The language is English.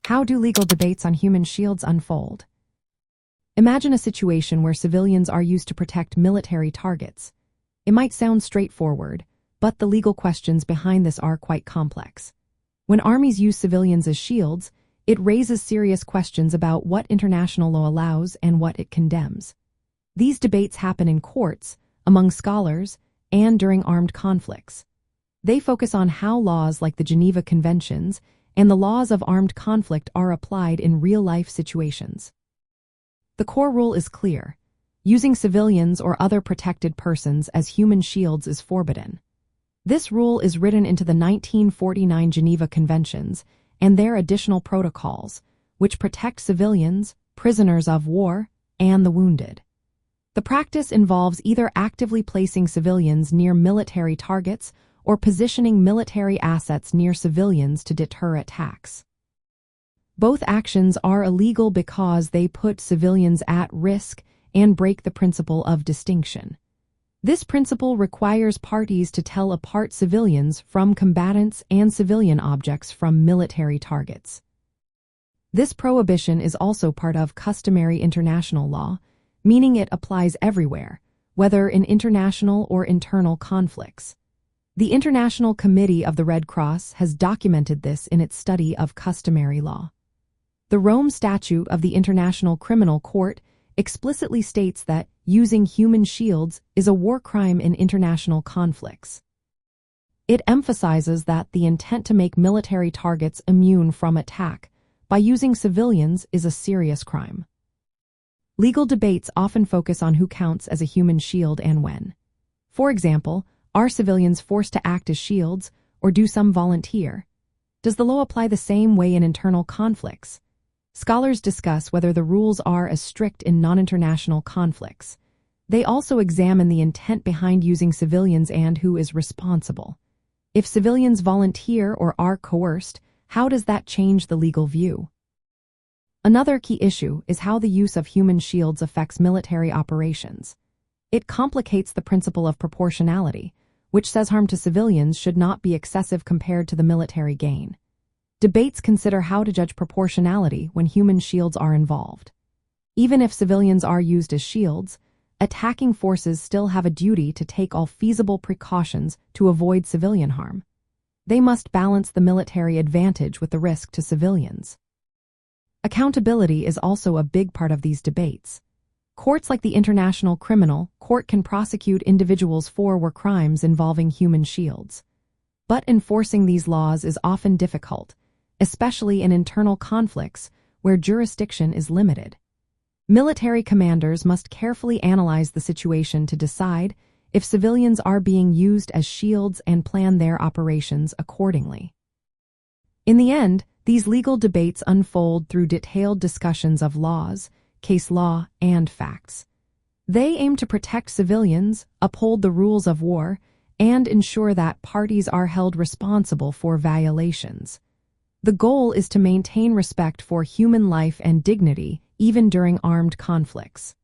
How do legal debates on human shields unfold? Imagine a situation where civilians are used to protect military targets. It might sound straightforward, but the legal questions behind this are quite complex. When armies use civilians as shields, it raises serious questions about what international law allows and what it condemns. These debates happen in courts, among scholars, and during armed conflicts. They focus on how laws like the Geneva Conventions and the laws of armed conflict are applied in real-life situations. The core rule is clear. Using civilians or other protected persons as human shields is forbidden. This rule is written into the 1949 Geneva Conventions and their additional protocols, which protect civilians, prisoners of war, and the wounded. The practice involves either actively placing civilians near military targets or positioning military assets near civilians to deter attacks. Both actions are illegal because they put civilians at risk and break the principle of distinction. This principle requires parties to tell apart civilians from combatants and civilian objects from military targets. This prohibition is also part of customary international law, meaning it applies everywhere, whether in international or internal conflicts. The International Committee of the Red Cross has documented this in its study of customary law. The Rome Statute of the International Criminal Court explicitly states that using human shields is a war crime in international conflicts. It emphasizes that the intent to make military targets immune from attack by using civilians is a serious crime. Legal debates often focus on who counts as a human shield and when. For example, are civilians forced to act as shields, or do some volunteer? Does the law apply the same way in internal conflicts? Scholars discuss whether the rules are as strict in non-international conflicts. They also examine the intent behind using civilians and who is responsible. If civilians volunteer or are coerced, how does that change the legal view? Another key issue is how the use of human shields affects military operations. It complicates the principle of proportionality, which says harm to civilians should not be excessive compared to the military gain. Debates consider how to judge proportionality when human shields are involved. Even if civilians are used as shields, attacking forces still have a duty to take all feasible precautions to avoid civilian harm. They must balance the military advantage with the risk to civilians. Accountability is also a big part of these debates. Courts like the International Criminal Court can prosecute individuals for war crimes involving human shields. But enforcing these laws is often difficult, especially in internal conflicts where jurisdiction is limited. Military commanders must carefully analyze the situation to decide if civilians are being used as shields and plan their operations accordingly. In the end, these legal debates unfold through detailed discussions of laws, case law, and facts. They aim to protect civilians, uphold the rules of war, and ensure that parties are held responsible for violations. The goal is to maintain respect for human life and dignity even during armed conflicts.